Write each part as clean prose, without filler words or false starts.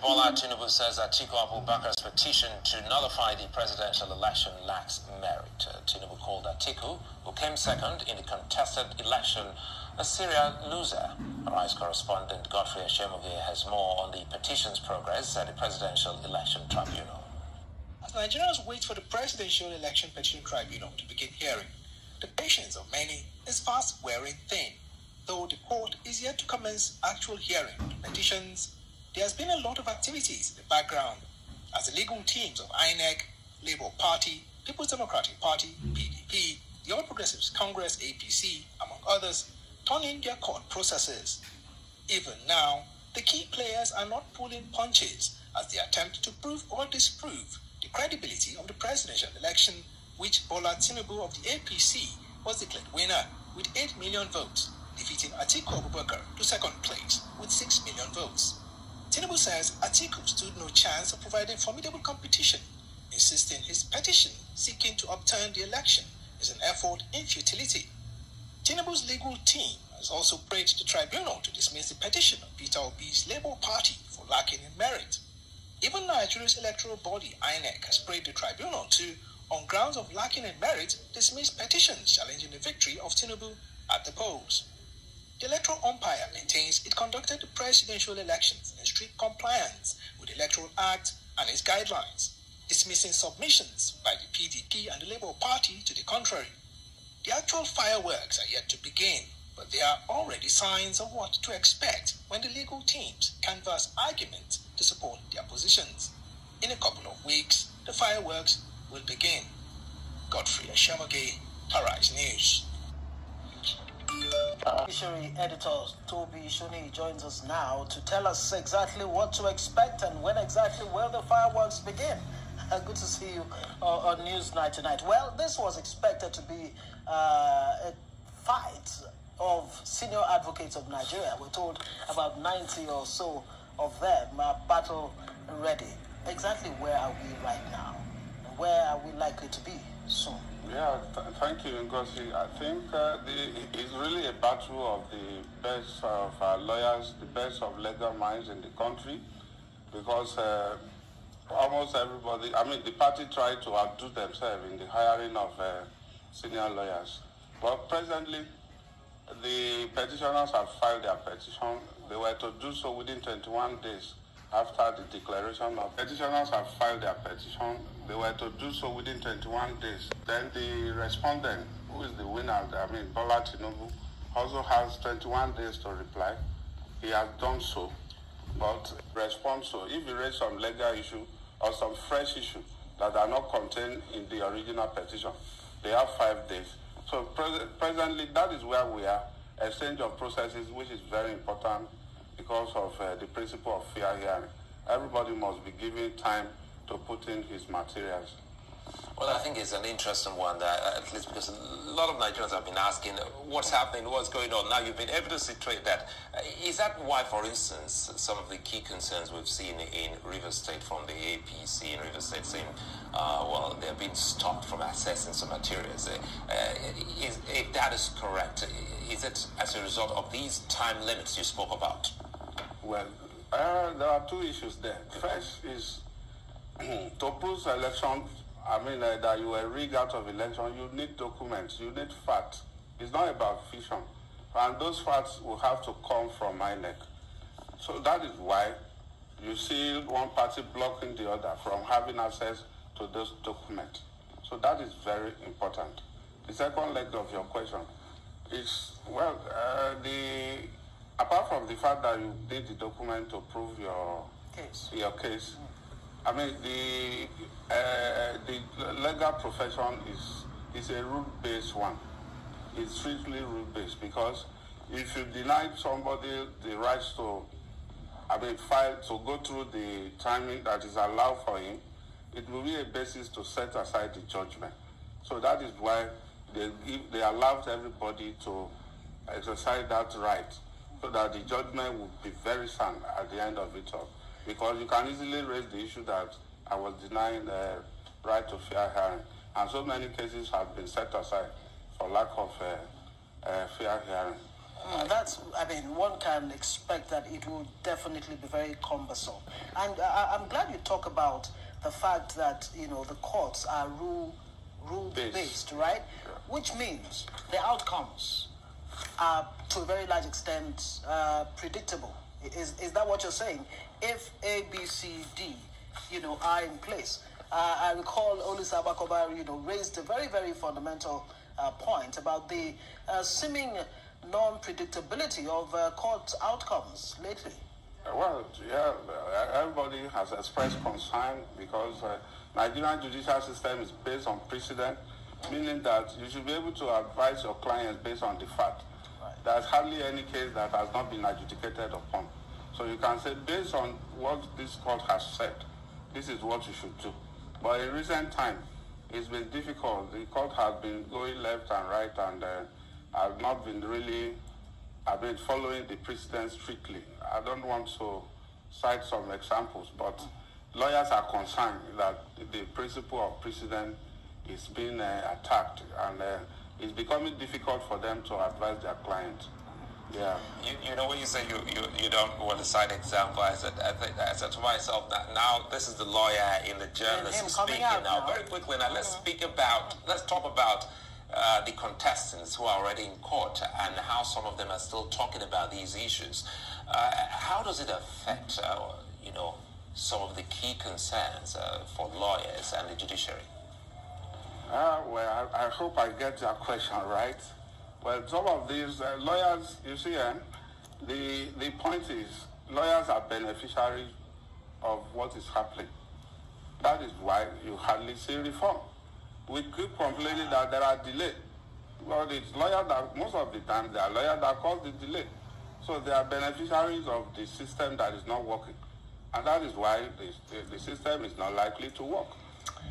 Bola Tinubu says Atiku Abubakar's petition to nullify the presidential election lacks merit. Tinubu called Atiku, who came second in the contested election, a serial loser. Arise correspondent Godfrey Eshemoge has more on the petition's progress at the Presidential Election Tribunal. As Nigerians wait for the Presidential Election Petition Tribunal to begin hearing, the patience of many is fast wearing thin. Though the court is yet to commence actual hearing petitions, there has been a lot of activities in the background as the legal teams of INEC, Labour Party, People's Democratic Party, PDP, the All Progressives Congress, APC, among others, turn in their court processes. Even now, the key players are not pulling punches as they attempt to prove or disprove the credibility of the presidential election, which Bola Tinubu of the APC was declared winner with 8 million votes, defeating Atiku Abubakar to second place with 6 million votes. Tinubu says Atiku stood no chance of providing formidable competition, insisting his petition seeking to upturn the election is an effort in futility. Tinubu's legal team has also prayed the tribunal to dismiss the petition of Peter Obi's Labour Party for lacking in merit. Even Nigeria's electoral body, INEC, has prayed the tribunal to, on grounds of lacking in merit, dismiss petitions challenging the victory of Tinubu at the polls. The electoral umpire maintains it conducted the presidential elections in strict compliance with the Electoral Act and its guidelines, dismissing submissions by the PDP and the Labour Party to the contrary. The actual fireworks are yet to begin, but there are already signs of what to expect when the legal teams canvass arguments to support their positions. In a couple of weeks, the fireworks will begin. Godfrey Eshemoge, Arise News. Judiciary editor Tobi Soniyi joins us now to tell us exactly what to expect and when exactly will the fireworks begin. Good to see you on News Night tonight. Well, this was expected to be a fight of senior advocates of Nigeria. We're told about 90 or so of them are battle ready. Exactly where are we right now? And where are we likely to be soon? Yeah, thank you, Ngozi. I think it's really a battle of the best of lawyers, the best of legal minds in the country, because almost everybody, the party tried to outdo themselves in the hiring of senior lawyers. But presently, the petitioners have filed their petition. They were to do so within 21 days after the declaration of petitioners have filed their petition. They were to do so within 21 days. Then the respondent, who is the winner, Bola Tinubu, also has 21 days to reply. He has done so, but response so if he raises some legal issue or some fresh issue that are not contained in the original petition, they have 5 days. So presently, that is where we are, exchange of processes, which is very important because of the principle of fair hearing. Everybody must be given time to put in his materials. Well, I think it's an interesting one, at least because a lot of Nigerians have been asking what's happening, what's going on. Now, you've been able to situate that. Is that why, for instance, some of the key concerns we've seen in Rivers State from the APC in Rivers State saying, well, they're being stopped from accessing some materials. If that is correct, is it as a result of these time limits you spoke about? Well, there are two issues there. First is to prove election, that you were rigged out of election, you need documents, you need facts. It's not about fiction. And those facts will have to come from INEC. So that is why you see one party blocking the other from having access to those documents. So that is very important. The second leg of your question is, well, apart from the fact that you need the document to prove your case, the legal profession is a rule-based one. It's strictly rule-based because if you deny somebody the rights to, file to go through the timing that is allowed for him, it will be a basis to set aside the judgment. So that is why they allowed everybody to exercise that right, so that the judgment will be very sound at the end of it all. Because you can easily raise the issue that I was denying the right to fair hearing. And so many cases have been set aside for lack of fair hearing. One can expect that it will definitely be very cumbersome. And I'm glad you talk about the fact that, the courts are rule-based, right? Yeah. Which means the outcomes are, to a very large extent, predictable. Is that what you're saying? If A, B, C, D, are in place. I recall Olisa Abakoba, raised a very, very fundamental point about the seeming non-predictability of court outcomes lately. Well, yeah, everybody has expressed concern because Nigerian judicial system is based on precedent, meaning that you should be able to advise your clients based on the fact. Right. There's hardly any case that has not been adjudicated upon. So you can say, based on what this court has said, this is what you should do. But in recent time, it's been difficult. The court has been going left and right and have not been really following the precedent strictly. I don't want to cite some examples, but lawyers are concerned that the principle of precedent is being attacked, and it's becoming difficult for them to advise their clients. Yeah. When you say you don't want to cite example, I said to myself that now this is the lawyer in the journalist speaking now. Very quickly now, let's talk about the contestants who are already in court and how some of them are still talking about these issues. How does it affect some of the key concerns for lawyers and the judiciary? Well, I hope I get your question right. Well, some of these lawyers, you see, the point is lawyers are beneficiaries of what is happening. That is why you hardly see reform. We keep complaining that there are delays. Well, it's lawyers that, most of the time, they are lawyers that cause the delay. So they are beneficiaries of the system that is not working. And that is why the system is not likely to work.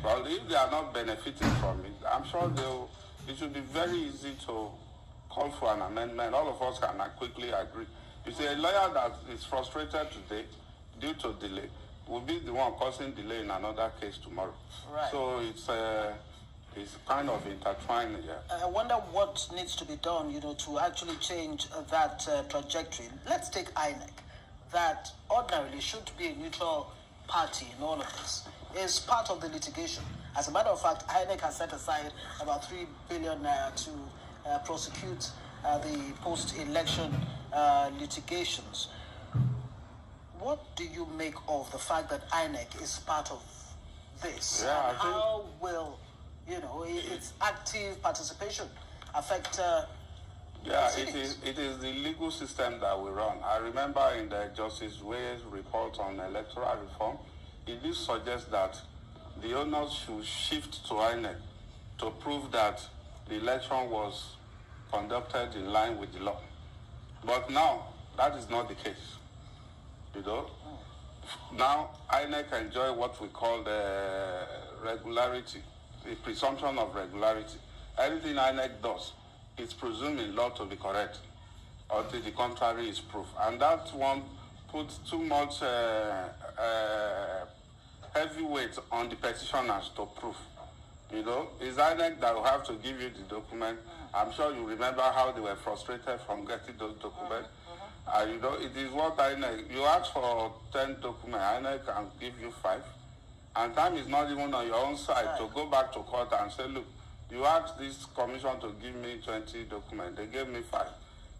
Well, if they are not benefiting from it, I'm sure it should be very easy to call for an amendment. All of us can quickly agree. You see, a lawyer that is frustrated today due to delay will be the one causing delay in another case tomorrow. Right. So it's kind of intertwined here. I wonder what needs to be done, to actually change that trajectory. Let's take INEC, that ordinarily should be a neutral party in all of this, is part of the litigation. As a matter of fact, INEC has set aside about 3 billion to prosecute the post-election litigations. What do you make of the fact that INEC is part of this? Yeah, and how will its active participation affect? It is the legal system that we run. I remember in the Justice Way's report on electoral reform, it did suggest that the owners should shift to INEC to prove that the election was conducted in line with the law. But now, that is not the case. Now, INEC enjoy what we call the regularity, the presumption of regularity. Everything INEC does is presumed in law to be correct, until the contrary is proved. And that one puts too much heavy weight on the petitioners to prove. It's INEC that will have to give you the document. I'm sure you remember how they were frustrated from getting those documents. It is what INEC, you ask for 10 documents, INEC can give you 5. And time is not even on your own side to go back to court and say, look, you asked this commission to give me 20 documents. They gave me 5.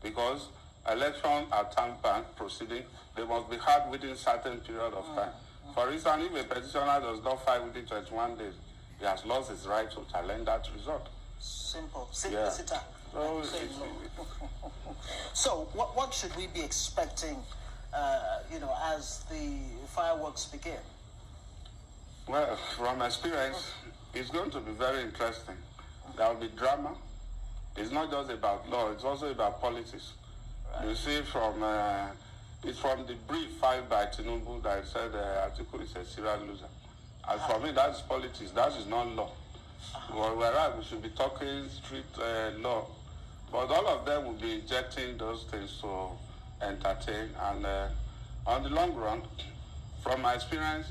Because election at time proceeding, they must be had within a certain period of time. For instance, if a petitioner does not file within 21 days, he has lost his right to challenge that result. Simple. Simplicity. Yeah. So what should we be expecting, as the fireworks begin? Well, from experience, it's going to be very interesting. There will be drama. It's not just about law, it's also about politics. Right. You see it's from the brief filed by Tinubu that said the Atiku is a serial loser. And for me, that's politics. That is not law. Whereas we should be talking strict law. But all of them will be injecting those things to entertain. And on the long run, from my experience,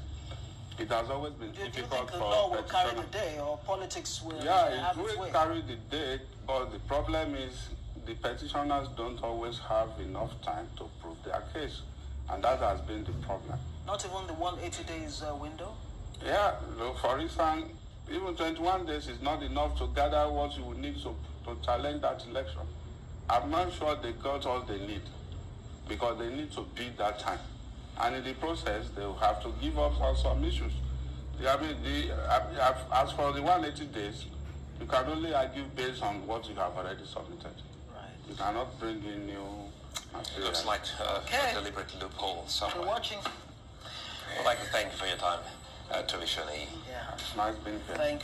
it has always been difficult for law will carry the day, or politics will it will carry the day, but the problem is the petitioners don't always have enough time to prove their case, and that has been the problem. Not even the 180 days window? Yeah, look, for instance, even 21 days is not enough to gather what you would need to challenge that election. I'm not sure they got all they need, because they need to beat that time. And in the process, they will have to give up on some issues. I mean, as for the 180 days, you can only argue based on what you have already submitted. Right. You cannot bring in new material. It looks like a deliberate loophole somewhere. We're watching. I'd like to thank you for your time, Tobi Soniyi. Yeah. It's nice being here. Thank